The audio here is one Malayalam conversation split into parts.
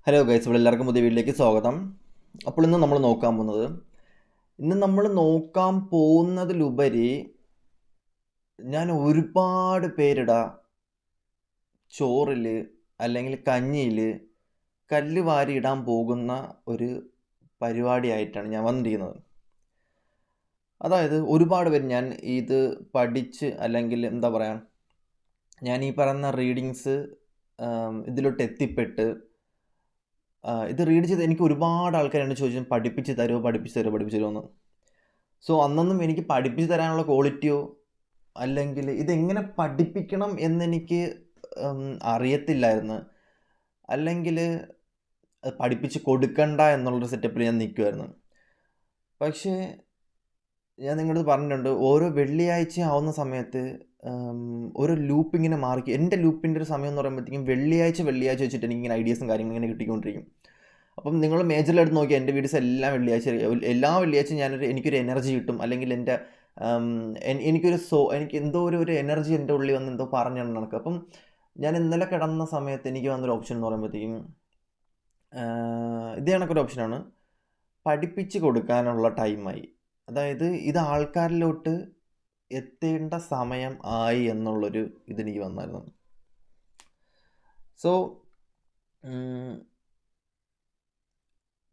ഹലോ ഗൈസ്, ഇവിടെ എല്ലാവർക്കും പുതിയ വീട്ടിലേക്ക് സ്വാഗതം. അപ്പോൾ ഇന്ന് നമ്മൾ നോക്കാൻ പോകുന്നതിലുപരി ഞാൻ ഒരുപാട് പേരുടെ ചോറിൽ അല്ലെങ്കിൽ കഞ്ഞിയിൽ കല്ല് വാരി ഇടാൻ പോകുന്ന ഒരു പരിപാടിയായിട്ടാണ് ഞാൻ വന്നിരിക്കുന്നത്. അതായത് ഒരുപാട് പേര് ഞാൻ ഇത് പഠിച്ച് അല്ലെങ്കിൽ എന്താ പറയുക, ഞാൻ ഈ പറയുന്ന റീഡിങ്സ് ഇതിലോട്ട് എത്തിപ്പെട്ട് ഇത് റീഡ് ചെയ്ത് എനിക്ക് ഒരുപാട് ആൾക്കാർ എന്നോട് ചോദിച്ചു, പഠിപ്പിച്ച് തരുമോ എന്ന്. സോ അന്നൊന്നും എനിക്ക് പഠിപ്പിച്ച് തരാനുള്ള ക്വാളിറ്റിയോ അല്ലെങ്കിൽ ഇതെങ്ങനെ പഠിപ്പിക്കണം എന്നെനിക്ക് അറിയത്തില്ലായിരുന്നു. അല്ലെങ്കിൽ അത് പഠിപ്പിച്ച് കൊടുക്കണ്ട എന്നുള്ളൊരു സെറ്റപ്പിൽ ഞാൻ നിൽക്കുമായിരുന്നു. പക്ഷേ ഞാൻ നിങ്ങളോട് പറഞ്ഞിട്ടുണ്ട്, ഓരോ വെള്ളിയാഴ്ച ആവുന്ന സമയത്ത് ഓരോ ലൂപ്പ് ഇങ്ങനെ മാറി. എൻ്റെ ലൂപ്പിൻ്റെ ഒരു സമയം എന്ന് പറയുമ്പോഴത്തേക്കും വെള്ളിയാഴ്ച വെച്ചിട്ട് എനിക്കിങ്ങനെ ഐഡിയാസും കാര്യങ്ങളും ഇങ്ങനെ കിട്ടിക്കൊണ്ടിരിക്കും. അപ്പം നിങ്ങൾ മേജറിലായിട്ട് നോക്കിയാൽ എൻ്റെ വീഡിയോസ് എല്ലാ വെള്ളിയാഴ്ച എനിക്കൊരു എനർജി കിട്ടും. അല്ലെങ്കിൽ എനിക്ക് എന്തോ ഒരു എനർജി എൻ്റെ ഉള്ളിൽ വന്ന് എന്തോ പറഞ്ഞു നടക്കുക. അപ്പം ഞാൻ ഇന്നലെ കിടന്ന സമയത്ത് എനിക്ക് വന്നൊരു ഓപ്ഷൻ എന്ന് പറയുമ്പോഴത്തേക്കും ഇത് കണക്കൊരു ഓപ്ഷനാണ്, പഠിപ്പിച്ച് കൊടുക്കാനുള്ള ടൈമായി. അതായത് ഇത് ആൾക്കാരിലോട്ട് എത്തേണ്ട സമയം ആയി എന്നുള്ളൊരു ഇതെനിക്ക് വന്നായിരുന്നു. സോ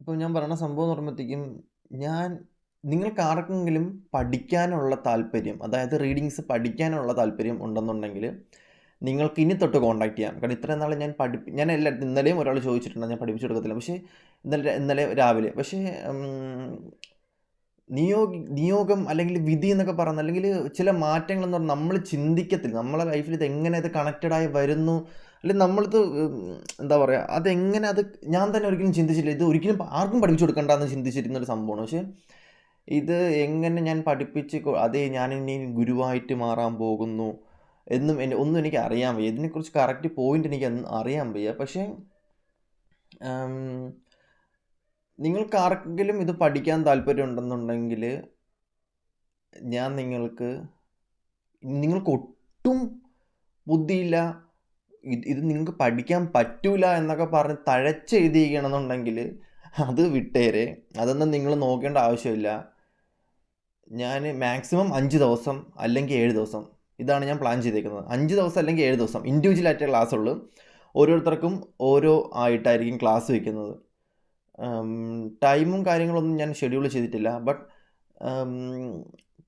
ഇപ്പോൾ ഞാൻ പറയുന്ന സംഭവം എന്ന് പറയുമ്പോഴത്തേക്കും, നിങ്ങൾക്ക് ആർക്കെങ്കിലും പഠിക്കാനുള്ള താല്പര്യം, അതായത് റീഡിങ്സ് പഠിക്കാനുള്ള താല്പര്യം ഉണ്ടെന്നുണ്ടെങ്കിൽ നിങ്ങൾക്ക് ഇനി തൊട്ട് കോൺടാക്ട് ചെയ്യാം. കാരണം ഇത്രയും നാൾ ഞാൻ ഇന്നലെയും ഒരാൾ ചോദിച്ചിട്ടുണ്ട്, ഞാൻ പഠിപ്പിച്ചു കൊടുക്കത്തില്ല. പക്ഷേ ഇന്നലെ രാവിലെ പക്ഷേ നിയോഗം അല്ലെങ്കിൽ വിധി എന്നൊക്കെ പറയുന്നത്, അല്ലെങ്കിൽ ചില മാറ്റങ്ങളെന്ന് പറഞ്ഞാൽ നമ്മൾ ചിന്തിക്കത്തില്ല. നമ്മളെ ലൈഫിൽ ഇത് എങ്ങനെ ഇത് കണക്റ്റഡായി വരുന്നു, അല്ലെങ്കിൽ നമ്മളിത് എന്താ പറയുക, അതെങ്ങനെ ഞാൻ തന്നെ ഒരിക്കലും ചിന്തിച്ചില്ല. ഇത് ഒരിക്കലും ആർക്കും പഠിപ്പിച്ചു കൊടുക്കണ്ടെന്ന് ചിന്തിച്ചിരുന്നൊരു സംഭവമാണ്. പക്ഷേ ഇത് എങ്ങനെ ഞാൻ ഞാനിനി ഗുരുവായിട്ട് മാറാൻ പോകുന്നു എന്നും ഒന്നും എനിക്ക് അറിയാൻ വയ്യ. ഇതിനെക്കുറിച്ച് കറക്റ്റ് പോയിന്റ് എനിക്ക് അറിയാൻ വയ്യ. പക്ഷേ നിങ്ങൾക്ക് ആർക്കെങ്കിലും ഇത് പഠിക്കാൻ താല്പര്യം ഉണ്ടെന്നുണ്ടെങ്കിൽ ഞാൻ നിങ്ങൾക്ക് ഒട്ടും ബുദ്ധിയില്ല, ഇത് നിങ്ങൾക്ക് പഠിക്കാൻ പറ്റൂല എന്നൊക്കെ പറഞ്ഞ് തഴച്ചെഴുതിയിരിക്കണമെന്നുണ്ടെങ്കിൽ അത് വിട്ടേരെ. അതൊന്നും നിങ്ങൾ നോക്കേണ്ട ആവശ്യമില്ല. ഞാൻ മാക്സിമം 5 ദിവസം അല്ലെങ്കിൽ 7 ദിവസം ഇതാണ് ഞാൻ പ്ലാൻ ചെയ്തേക്കുന്നത്. 5 ദിവസം അല്ലെങ്കിൽ 7 ദിവസം ഇൻഡിവിജ്വലായിട്ട് ക്ലാസ് ഉള്ളൂ. ഓരോരുത്തർക്കും ഓരോ ആയിട്ടായിരിക്കും ക്ലാസ് വയ്ക്കുന്നത്. ടൈമും കാര്യങ്ങളൊന്നും ഞാൻ ഷെഡ്യൂൾ ചെയ്തിട്ടില്ല. ബട്ട്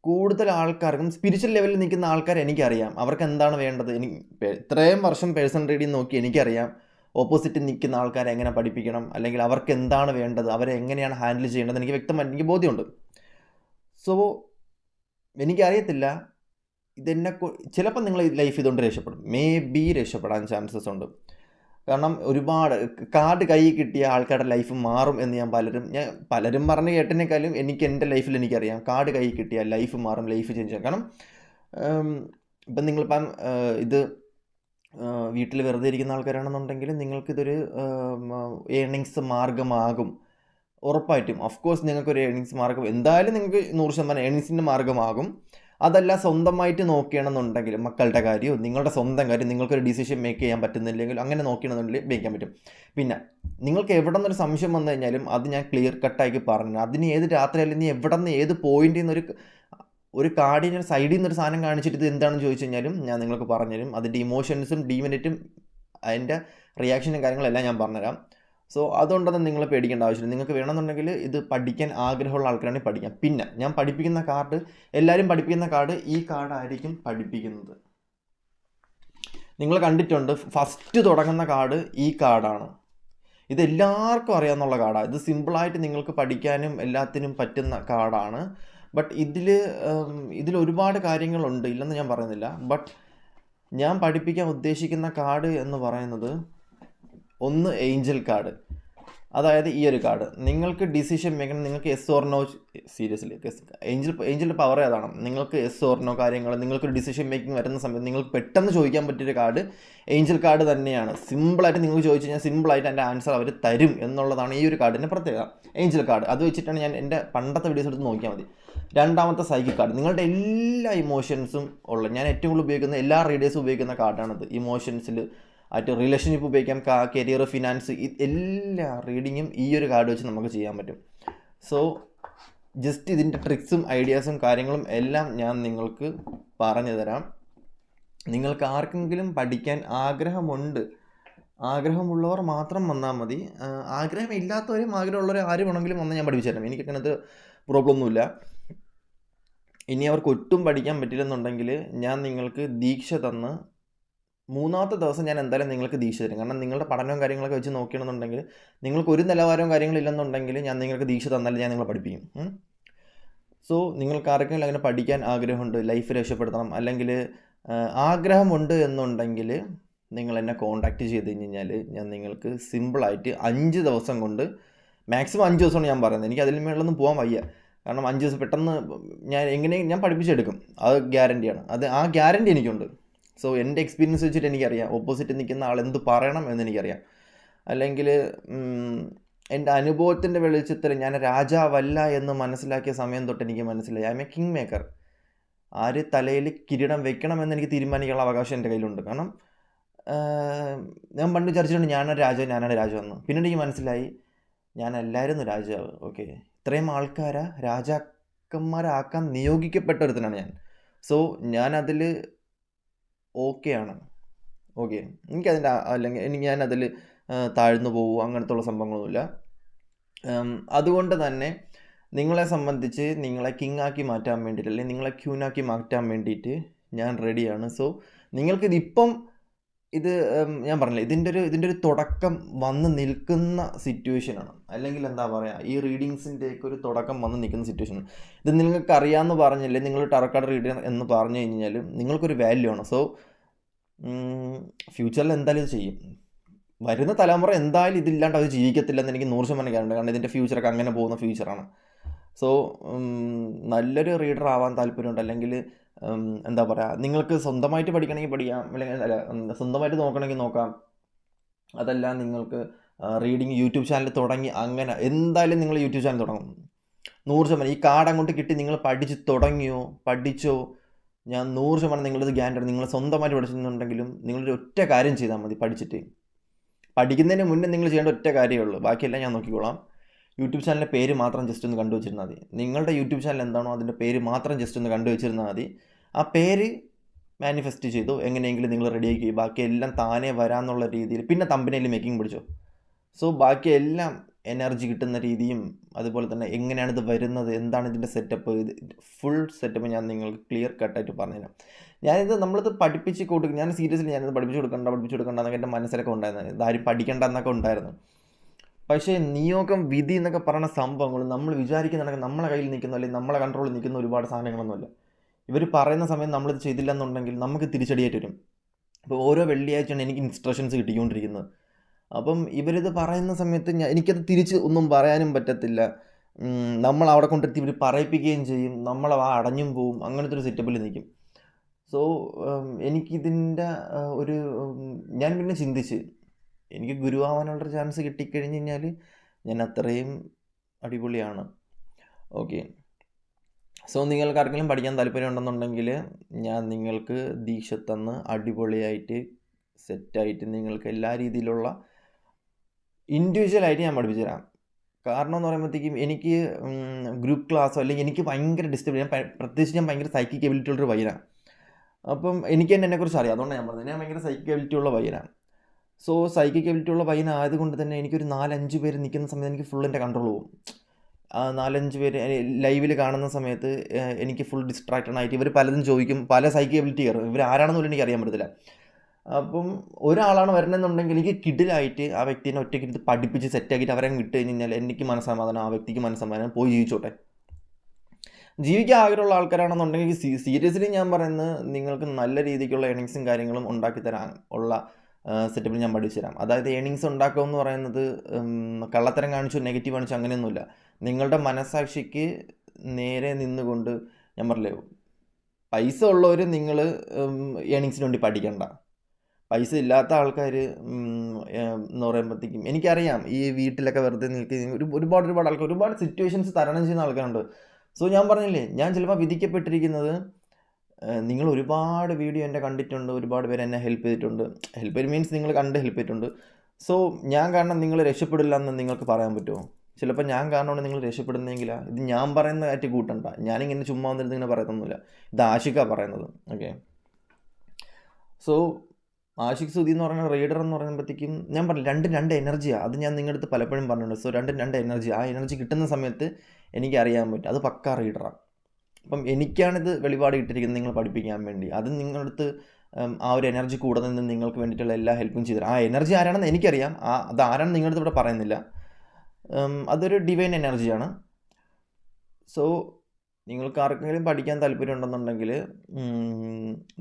കൂടുതൽ ആൾക്കാർക്കും സ്പിരിച്വൽ ലെവലിൽ നിൽക്കുന്ന ആൾക്കാർ എനിക്കറിയാം, അവർക്ക് എന്താണ് വേണ്ടത്. ഇത്രയും വർഷം പേഴ്സണൽ റീഡിങ് നോക്കി എനിക്കറിയാം ഓപ്പോസിറ്റ് നിൽക്കുന്ന ആൾക്കാരെ എങ്ങനെ പഠിപ്പിക്കണം, അല്ലെങ്കിൽ അവർക്ക് എന്താണ് വേണ്ടത്, അവരെ എങ്ങനെയാണ് ഹാൻഡിൽ ചെയ്യേണ്ടത് എനിക്ക് വ്യക്തമായിട്ട് എനിക്ക് ബോധ്യമുണ്ട്. സോ എനിക്കറിയത്തില്ല, ചിലപ്പോൾ നിങ്ങൾ ലൈഫ് ഇതുകൊണ്ട് രക്ഷപ്പെടും, മേ ബി രക്ഷപ്പെടാൻ ചാൻസസ് ഉണ്ട്. കാരണം ഒരുപാട് കാർഡ് കയ്യിൽ കിട്ടിയ ആൾക്കാരുടെ ലൈഫ് മാറും എന്ന് ഞാൻ പലരും പറഞ്ഞ് കേട്ടതിനേക്കാളും എനിക്ക് എൻ്റെ ലൈഫിൽ എനിക്കറിയാം, കാർഡ് കയ്യിൽ കിട്ടിയ ലൈഫ് മാറും, ലൈഫ് ചേഞ്ച് ചെയ്യും. കാരണം ഇപ്പം നിങ്ങളിപ്പം ഇത് വീട്ടിൽ വെറുതെ ഇരിക്കുന്ന ആൾക്കാരാണെന്നുണ്ടെങ്കിൽ നിങ്ങൾക്കിതൊരു ഏർണിങ്സ് മാർഗമാകും ഉറപ്പായിട്ടും. ഓഫ്കോഴ്സ് നിങ്ങൾക്കൊരു ഏർണിങ്സ് മാർഗം എന്തായാലും നിങ്ങൾക്ക് 100% ഏർണിങ്സിൻ്റെ മാർഗമാകും. അതല്ല, സ്വന്തമായിട്ട് നോക്കുകയാണെന്നുണ്ടെങ്കിൽ മക്കളുടെ കാര്യവും നിങ്ങളുടെ സ്വന്തം കാര്യം നിങ്ങൾക്കൊരു ഡിസിഷൻ മേക്ക് ചെയ്യാൻ പറ്റുന്നില്ലെങ്കിൽ അങ്ങനെ നോക്കുകയാണെന്നുണ്ടെങ്കിൽ മേക്കാൻ പറ്റും. പിന്നെ നിങ്ങൾക്ക് എവിടെ നിന്നൊരു സംശയം വന്നു കഴിഞ്ഞാലും അത് ഞാൻ ക്ലിയർ കട്ടാക്കി പറഞ്ഞു. അതിന് ഏത് രാത്രിയായാലും നീ എവിടെ നിന്ന് ഏത് പോയിന്റിൽ നിന്ന് ഒരു കാർഡിന് സൈഡിൽ നിന്നൊരു സാധനം കാണിച്ചിട്ട് ഇത് എന്താണെന്ന് ചോദിച്ചു കഴിഞ്ഞാലും ഞാൻ നിങ്ങൾക്ക് പറഞ്ഞുതരും. അതിൻ്റെ ഇമോഷൻസും ഡീമിനിറ്റും അതിൻ്റെ റിയാക്ഷനും കാര്യങ്ങളെല്ലാം ഞാൻ പറഞ്ഞുതരാം. സോ അതുകൊണ്ടൊന്നും നിങ്ങൾ പേടിക്കേണ്ട ആവശ്യമില്ല. നിങ്ങൾക്ക് വേണമെന്നുണ്ടെങ്കിൽ ഇത് പഠിക്കാൻ ആഗ്രഹമുള്ള ആൾക്കാരാണെങ്കിൽ പഠിക്കാം. പിന്നെ ഞാൻ പഠിപ്പിക്കുന്ന കാർഡ്, എല്ലാവരും പഠിപ്പിക്കുന്ന കാർഡ് ഈ കാർഡായിരിക്കും പഠിപ്പിക്കുന്നത്. നിങ്ങൾ കണ്ടിട്ടുണ്ട്, ഫസ്റ്റ് തുടങ്ങുന്ന കാർഡ് ഈ കാർഡാണ്. ഇത് എല്ലാവർക്കും അറിയാവുന്ന കാർഡാണ്. ഇത് സിമ്പിളായിട്ട് നിങ്ങൾക്ക് പഠിക്കാനും എല്ലാത്തിനും പറ്റുന്ന കാർഡാണ്. ബട്ട് ഇതിൽ ഒരുപാട് കാര്യങ്ങളുണ്ട്, ഇല്ലെന്ന് ഞാൻ പറയുന്നില്ല. ബട്ട് ഞാൻ പഠിപ്പിക്കാൻ ഉദ്ദേശിക്കുന്ന കാർഡ് എന്ന് പറയുന്നത് ഒന്ന് ഏഞ്ചൽ കാർഡ്. അതായത് ഈ ഒരു കാർഡ് നിങ്ങൾക്ക് ഡിസിഷൻ മേക്കണം. നിങ്ങൾക്ക് എസ് ഓർ നോ, സീരിയസ്ലി ഏഞ്ചലിൻ്റെ പവർ അതാണ്. നിങ്ങൾക്ക് എസ് ഓർ നോ കാര്യങ്ങൾ, നിങ്ങൾക്കൊരു ഡിസിഷൻ മേക്കിംഗ് വരുന്ന സമയത്ത് നിങ്ങൾക്ക് പെട്ടെന്ന് ചോദിക്കാൻ പറ്റിയൊരു കാർഡ് ഏഞ്ചൽ കാർഡ് തന്നെയാണ്. സിമ്പിളായിട്ട് നിങ്ങൾക്ക് ചോദിച്ചു കഴിഞ്ഞാൽ സിമ്പിളായിട്ട് എൻ്റെ ആൻസർ അവർ തരും എന്നുള്ളതാണ് ഈ ഒരു കാർഡിൻ്റെ പ്രത്യേകത. ഏഞ്ചൽ കാർഡ് അത് വെച്ചിട്ടാണ് ഞാൻ എൻ്റെ പണ്ടത്തെ വീഡിയോസ് എടുത്ത് നോക്കിയാൽ മതി. രണ്ടാമത്തെ സൈക്കിക് കാർഡ്, നിങ്ങളുടെ എല്ലാ ഇമോഷൻസും ഉള്ള, ഞാൻ ഏറ്റവും കൂടുതൽ ഉപയോഗിക്കുന്ന എല്ലാ റീഡേഴ്സും ഉപയോഗിക്കുന്ന കാർഡാണിത്. ഇമോഷൻസിൽ റിലേഷൻഷിപ്പ് ഉപയോഗിക്കാം, കരിയർ, ഫിനാൻസ്, എല്ലാ റീഡിങ്ങും ഈ ഒരു കാർഡ് വെച്ച് നമുക്ക് ചെയ്യാൻ പറ്റും. സോ ജസ്റ്റ് ഇതിൻ്റെ ട്രിക്സും ഐഡിയാസും കാര്യങ്ങളും എല്ലാം ഞാൻ നിങ്ങൾക്ക് പറഞ്ഞു തരാം. നിങ്ങൾക്ക് ആർക്കെങ്കിലും പഠിക്കാൻ ആഗ്രഹമുള്ളവർ മാത്രം വന്നാൽ മതി. ആഗ്രഹമില്ലാത്തവരും ആഗ്രഹമുള്ളവരെ ആര് വേണമെങ്കിലും വന്ന് ഞാൻ പഠിപ്പിച്ചു തരാം. എനിക്ക് അങ്ങനത്തെ പ്രോബ്ലം ഒന്നുമില്ല. ഇനി അവർക്ക് ഒട്ടും പഠിക്കാൻ പറ്റില്ലെന്നുണ്ടെങ്കിൽ ഞാൻ നിങ്ങൾക്ക് ദീക്ഷ തന്ന് 3ാമത്തെ ദിവസം ഞാൻ എന്തായാലും നിങ്ങൾക്ക് ദീക്ഷ തരും. കാരണം നിങ്ങളുടെ പഠനവും കാര്യങ്ങളൊക്കെ വെച്ച് നോക്കുകയാണെന്നുണ്ടെങ്കിൽ നിങ്ങൾക്ക് ഒരു നിലവാരവും കാര്യങ്ങളില്ലെന്നുണ്ടെങ്കിൽ ഞാൻ നിങ്ങൾക്ക് ദീക്ഷ തന്നാലും ഞാൻ നിങ്ങളെ പഠിപ്പിക്കും. സോ നിങ്ങൾക്ക് ആർക്കെങ്കിലും അങ്ങനെ പഠിക്കാൻ ആഗ്രഹമുണ്ട്, ലൈഫ് രക്ഷപ്പെടുത്തണം, അല്ലെങ്കിൽ ആഗ്രഹമുണ്ട് എന്നുണ്ടെങ്കിൽ നിങ്ങൾ എന്നെ കോൺടാക്റ്റ് ചെയ്ത് കഴിഞ്ഞാൽ ഞാൻ നിങ്ങൾക്ക് സിമ്പിളായിട്ട് 5 ദിവസം കൊണ്ട്, മാക്സിമം 5 ദിവസമാണ് ഞാൻ പറയുന്നത്, എനിക്ക് അതിൽ മേളൊന്നും പോകാൻ വയ്യ. കാരണം 5 ദിവസം പെട്ടെന്ന് ഞാൻ പഠിപ്പിച്ചെടുക്കും, അത് ഗ്യാരണ്ടിയാണ്. ആ ഗ്യാരണ്ടി എനിക്കുണ്ട്. സോ എൻ്റെ എക്സ്പീരിയൻസ് വെച്ചിട്ട് എനിക്കറിയാം ഓപ്പോസിറ്റ് നിൽക്കുന്ന ആൾ എന്ത് പറയണം എന്നെനിക്കറിയാം. അല്ലെങ്കിൽ എൻ്റെ അനുഭവത്തിൻ്റെ വെളിച്ചത്തിൽ ഞാൻ രാജാവല്ല എന്ന് മനസ്സിലാക്കിയ സമയം തൊട്ട് എനിക്ക് മനസ്സിലായി I M A king maker. ആര് തലയിൽ കിരീടം വെക്കണമെന്ന് എനിക്ക് തീരുമാനിക്കാനുള്ള അവകാശം എൻ്റെ കയ്യിലുണ്ട്. കാരണം ഞാൻ പണ്ട് വിചാരിച്ചിട്ടുണ്ട് ഞാനാണ് രാജാവ് എന്ന്. പിന്നീട് എനിക്ക് മനസ്സിലായി ഞാനല്ലായിരുന്നു രാജാവ്. ഓക്കെ, ഇത്രയും ആൾക്കാരെ രാജാക്കന്മാരാക്കാൻ നിയോഗിക്കപ്പെട്ട ഒരുത്തനാണ് ഞാൻ. സോ ഞാനതിൽ ഓക്കെയാണ്. ഓക്കെ, എനിക്കതിൻ്റെ അല്ലെങ്കിൽ ഞാനതിൽ താഴ്ന്നു പോകുമോ അങ്ങനത്തെ ഉള്ള സംഭവങ്ങളൊന്നുമില്ല. അതുകൊണ്ട് തന്നെ നിങ്ങളെ സംബന്ധിച്ച് നിങ്ങളെ കിങ് ആക്കി മാറ്റാൻ വേണ്ടിയിട്ട്, അല്ലെങ്കിൽ നിങ്ങളെ ക്യൂനാക്കി മാറ്റാൻ വേണ്ടിയിട്ട് ഞാൻ റെഡിയാണ്. സോ നിങ്ങൾക്കിതിപ്പം ഞാൻ പറഞ്ഞില്ല, ഇതിൻ്റെ ഒരു തുടക്കം വന്ന് നിൽക്കുന്ന സിറ്റുവേഷനാണ്. അല്ലെങ്കിൽ എന്താ പറയുക, ഈ റീഡിങ്സിൻ്റെയൊക്കെ ഒരു തുടക്കം വന്ന് നിൽക്കുന്ന സിറ്റുവേഷൻ. ഇത് നിങ്ങൾക്ക് അറിയാമെന്ന് പറഞ്ഞില്ലേ, നിങ്ങൾ ടാറോ കാർഡ് റീഡർ എന്ന് പറഞ്ഞു കഴിഞ്ഞാൽ നിങ്ങൾക്കൊരു വാല്യൂ ആണ്. സോ ഫ്യൂച്ചറിൽ എന്തായാലും ഇത് ചെയ്യും. വരുന്ന തലമുറ എന്തായാലും ഇതില്ലാണ്ട് അവർ ജീവിക്കത്തില്ലെന്ന് എനിക്ക് 100% ഗ്യാരണ്ടി. കാരണം ഇതിൻ്റെ ഫ്യൂച്ചറൊക്കെ അങ്ങനെ പോകുന്ന ഫ്യൂച്ചറാണ്. സോ നല്ലൊരു റീഡർ ആവാൻ താല്പര്യമുണ്ട്, അല്ലെങ്കിൽ എന്താ പറയുക, നിങ്ങൾക്ക് സ്വന്തമായിട്ട് പഠിക്കണമെങ്കിൽ പഠിക്കാം, അല്ലെങ്കിൽ സ്വന്തമായിട്ട് നോക്കണമെങ്കിൽ നോക്കാം. അതല്ല നിങ്ങൾക്ക് റീഡിങ് യൂട്യൂബ് ചാനൽ തുടങ്ങി, അങ്ങനെ എന്തായാലും നിങ്ങൾ യൂട്യൂബ് ചാനൽ തുടങ്ങും 100%. ഈ കാർഡ് അങ്ങോട്ട് കിട്ടി നിങ്ങൾ പഠിച്ചോ, ഞാൻ 100% നിങ്ങളിത് ഗ്യാരണ്ടി. നിങ്ങൾ സ്വന്തമായിട്ട് പഠിച്ചിട്ടുണ്ടെങ്കിലും നിങ്ങളൊരു ഒറ്റ കാര്യം ചെയ്താൽ മതി. പഠിക്കുന്നതിന് മുന്നേ നിങ്ങൾ ചെയ്യേണ്ട ഒറ്റ കാര്യമേ ഉള്ളൂ, ബാക്കിയെല്ലാം ഞാൻ നോക്കിക്കോളാം. യൂട്യൂബ് ചാനലിൻ്റെ പേര് മാത്രം ജസ്റ്റ് ഒന്ന് കണ്ടുവച്ചിരുന്നാൽ മതി. നിങ്ങളുടെ യൂട്യൂബ് ചാനൽ എന്താണോ അതിൻ്റെ പേര് മാത്രം ജസ്റ്റ് ഒന്ന് കണ്ടുവച്ചിരുന്നാൽ മതി. ആ പേര് മാനിഫെസ്റ്റ് ചെയ്തു എങ്ങനെയെങ്കിലും നിങ്ങൾ റെഡിയാക്കി, ബാക്കിയെല്ലാം താനേ വരാമെന്നുള്ള രീതിയിൽ. പിന്നെ തമ്പനയിൽ മേക്കിംഗ് പിടിച്ചോ. സോ ബാക്കിയെല്ലാം എനർജി കിട്ടുന്ന രീതിയും, അതുപോലെ തന്നെ എങ്ങനെയാണ് ഇത് വരുന്നത്, എന്താണ് ഇതിൻ്റെ സെറ്റപ്പ്, ഇത് ഫുൾ സെറ്റപ്പ് ഞാൻ നിങ്ങൾക്ക് ക്ലിയർ കട്ടായിട്ട് പറഞ്ഞുതരാം. നമ്മളിത് പഠിപ്പിച്ച് കൊടുക്കും. ഞാൻ സീരിയസ്ലി ഞാനിത് പഠിപ്പിച്ച് കൊടുക്കണ്ട എന്നൊക്കെ എൻ്റെ മനസ്സിലൊക്കെ ഉണ്ടായിരുന്നു. ഇതാരും പഠിക്കേണ്ട എന്നൊക്കെ ഉണ്ടായിരുന്നു. പക്ഷേ നിയോഗം, വിധി എന്നൊക്കെ പറയുന്ന സംഭവങ്ങൾ നമ്മൾ വിചാരിക്കുന്നുണ്ടെങ്കിൽ നമ്മളെ കയ്യിൽ നിൽക്കുന്ന, അല്ലെങ്കിൽ നമ്മളെ കൺട്രോളിൽ നിൽക്കുന്ന ഒരുപാട് സാധനങ്ങളൊന്നുമല്ല. ഇവർ പറയുന്ന സമയം നമ്മളിത് ചെയ്തില്ല എന്നുണ്ടെങ്കിൽ നമുക്ക് തിരിച്ചടിയായിട്ട് വരും. അപ്പോൾ ഓരോ വെള്ളിയാഴ്ചയാണ് എനിക്ക് ഇൻസ്ട്രക്ഷൻസ് കിട്ടിക്കൊണ്ടിരിക്കുന്നത്. അപ്പം ഇവരിത് പറയുന്ന സമയത്ത് എനിക്കത് തിരിച്ച് ഒന്നും പറയാനും പറ്റത്തില്ല. നമ്മൾ അവിടെ കൊണ്ടെത്തി ഇവർ പറയിപ്പിക്കുകയും ചെയ്യും, നമ്മൾ അടഞ്ഞും പോവും. അങ്ങനത്തെ ഒരു സെറ്റപ്പിൽ നിൽക്കും. സോ എനിക്കിതിൻ്റെ ഞാൻ പിന്നെ ചിന്തിച്ച് എനിക്ക് ഗുരുവാവാനുള്ളൊരു ചാൻസ് കിട്ടിക്കഴിഞ്ഞ് കഴിഞ്ഞാൽ ഞാൻ അത്രയും അടിപൊളിയാണ്. ഓക്കെ, സോ നിങ്ങൾക്ക് ആർക്കെങ്കിലും പഠിക്കാൻ താല്പര്യം ഉണ്ടെന്നുണ്ടെങ്കിൽ ഞാൻ നിങ്ങൾക്ക് ദീക്ഷ തന്ന് അടിപൊളിയായിട്ട് സെറ്റായിട്ട് നിങ്ങൾക്ക് എല്ലാ രീതിയിലുള്ള ഇൻഡിവിജ്വലായിട്ട് ഞാൻ പഠിപ്പിച്ചു തരാം. കാരണം എന്ന് പറയുമ്പോഴത്തേക്കും എനിക്ക് ഗ്രൂപ്പ് ക്ലാസ്സോ, അല്ലെങ്കിൽ എനിക്ക് ഭയങ്കര ഡിസ്റ്റർബ്, പ്രത്യേകിച്ച് ഞാൻ ഭയങ്കര സൈക്കിക് എബിലിറ്റി ഉള്ളൊരു പയ്യനാണ്. അപ്പം എനിക്ക് തന്നെ എന്നെക്കുറിച്ച് അറിയാം, അതുകൊണ്ടാണ് ഞാൻ പറഞ്ഞത് ഞാൻ ഭയങ്കര സൈക്കിക് എബിലിറ്റി ഉള്ള പയ്യനാണ്. സോ സൈക്കിക് എബിലിറ്റി ഉള്ള പയ്യനായതുകൊണ്ട് തന്നെ എനിക്കൊരു 4-5 പേര് നിൽക്കുന്ന സമയത്ത് എനിക്ക് ഫുൾ എൻ്റെ കൺട്രോൾ പോകും. 4-5 പേര് ലൈവിൽ കാണുന്ന സമയത്ത് എനിക്ക് ഫുൾ ഡിസ്ട്രാക്റ്റഡ് ആയിട്ട് ഇവർ പലതും ചോദിക്കും, പല സൈക്കിക് എബിലിറ്റി കയറും. ഇവർ ആരാണെന്ന് പോലും എനിക്ക് അറിയാൻ പറ്റത്തില്ല. അപ്പം ഒരാളാണ് വരണമെന്നുണ്ടെങ്കിൽ എനിക്ക് കിഡിലായിട്ട് ആ വ്യക്തിനെ ഒറ്റയ്ക്ക് എടുത്ത് പഠിപ്പിച്ച് സെറ്റാക്കിയിട്ട് അവരെ വിട്ട് കഴിഞ്ഞാൽ എനിക്ക് മനസ്സമാധാനം, ആ വ്യക്തിക്ക് മനസ്സമാധാനം, പോയി ജീവിച്ചോട്ടെ. ജീവിക്കാൻ ആഗ്രഹമുള്ള ആൾക്കാരാണെന്നുണ്ടെങ്കിൽ സീരിയസ്ലി ഞാൻ പറയുന്നത് നിങ്ങൾക്ക് നല്ല രീതിക്കുള്ള ഏണിങ്സും കാര്യങ്ങളും ഉണ്ടാക്കി തരാൻ ഉള്ള സെറ്റപ്പിൽ ഞാൻ പഠിച്ചു തരാം. അതായത് ഏണിങ്സ് ഉണ്ടാക്കുക എന്ന് പറയുന്നത് കള്ളത്തരം കാണിച്ചു, നെഗറ്റീവ് കാണിച്ചു അങ്ങനെയൊന്നുമില്ല. നിങ്ങളുടെ മനസ്സാക്ഷിക്ക് നേരെ നിന്നുകൊണ്ട്, ഞാൻ പറഞ്ഞില്ലേ, പൈസ ഉള്ളവർ നിങ്ങൾ ഏണിങ്സിന് വേണ്ടി പഠിക്കണ്ട. പൈസ ഇല്ലാത്ത ആൾക്കാർ എന്ന് പറയുമ്പോഴത്തേക്കും എനിക്കറിയാം ഈ വീട്ടിലൊക്കെ വെറുതെ നിൽക്കുന്ന ഒരുപാട് ആൾക്കാർ, ഒരുപാട് സിറ്റുവേഷൻസ് തരണം ചെയ്യുന്ന ആൾക്കാരുണ്ട്. സോ ഞാൻ പറഞ്ഞില്ലേ, ഞാൻ ചിലപ്പോൾ വിധിക്കപ്പെട്ടിരിക്കുന്നത് നിങ്ങൾ ഒരുപാട് വീഡിയോ എൻ്റെ കണ്ടിട്ടുണ്ട്, ഒരുപാട് പേര് എന്നെ ഹെൽപ്പ് ചെയ്തിട്ടുണ്ട്. ഹെൽപ്പ് മീൻസ് നിങ്ങൾ കണ്ട് ഹെൽപ്പ് ചെയ്തിട്ടുണ്ട്. സോ ഞാൻ കാരണം നിങ്ങൾ രക്ഷപ്പെടില്ല എന്ന് നിങ്ങൾക്ക് പറയാൻ പറ്റുമോ? ചിലപ്പോൾ ഞാൻ കാരണമാണ് നിങ്ങൾ രക്ഷപ്പെടുന്നതെങ്കിലാ. ഇത് ഞാൻ പറയുന്ന കാറ്റ് കൂട്ടണ്ട. ഞാനിങ്ങനെ ചുമ്മാ വന്നിരുന്ന് ഇങ്ങനെ പറയത്തൊന്നുമില്ല. ഇത് ആഷിക്കാ പറയുന്നത്. ഓക്കെ. സോ ആഷിഖ് സുധി എന്ന് പറയുന്ന റീഡർ എന്ന് പറയുമ്പോഴത്തേക്കും ഞാൻ പറഞ്ഞു രണ്ട് എനർജിയാണ്. അത് ഞാൻ നിങ്ങളുടെ അടുത്ത് പലപ്പോഴും പറഞ്ഞിട്ടുണ്ട്. സോ രണ്ട് എനർജി. ആ എനർജി കിട്ടുന്ന സമയത്ത് എനിക്കറിയാൻ പറ്റും. അത് പക്കാ റീഡറാണ്. അപ്പം എനിക്കാണിത് വെളിപാട് ഇട്ടിരിക്കുന്നത് നിങ്ങൾ പഠിപ്പിക്കാൻ വേണ്ടി. അത് നിങ്ങളുടെ അടുത്ത് ആ ഒരു എനർജി കൂടെ നിന്ന് നിങ്ങൾക്ക് വേണ്ടിയിട്ടുള്ള എല്ലാ ഹെൽപ്പും ചെയ്തു തരാം. ആ എനർജി ആരാണെന്ന് എനിക്കറിയാം. അത് ആരാണെന്ന് നിങ്ങളുടെ അടുത്ത് ഇവിടെ പറയുന്നില്ല. അതൊരു ഡിവൈൻ എനർജിയാണ്. സോ നിങ്ങൾക്ക് ആർക്കെങ്കിലും പഠിക്കാൻ താല്പര്യം ഉണ്ടെന്നുണ്ടെങ്കിൽ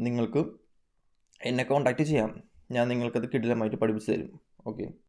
നിങ്ങൾക്ക് എന്നെ കോൺടാക്റ്റ് ചെയ്യാം. ഞാൻ നിങ്ങൾക്കത് കിടിലമായിട്ട് പഠിപ്പിച്ചു തരും. ഓക്കെ.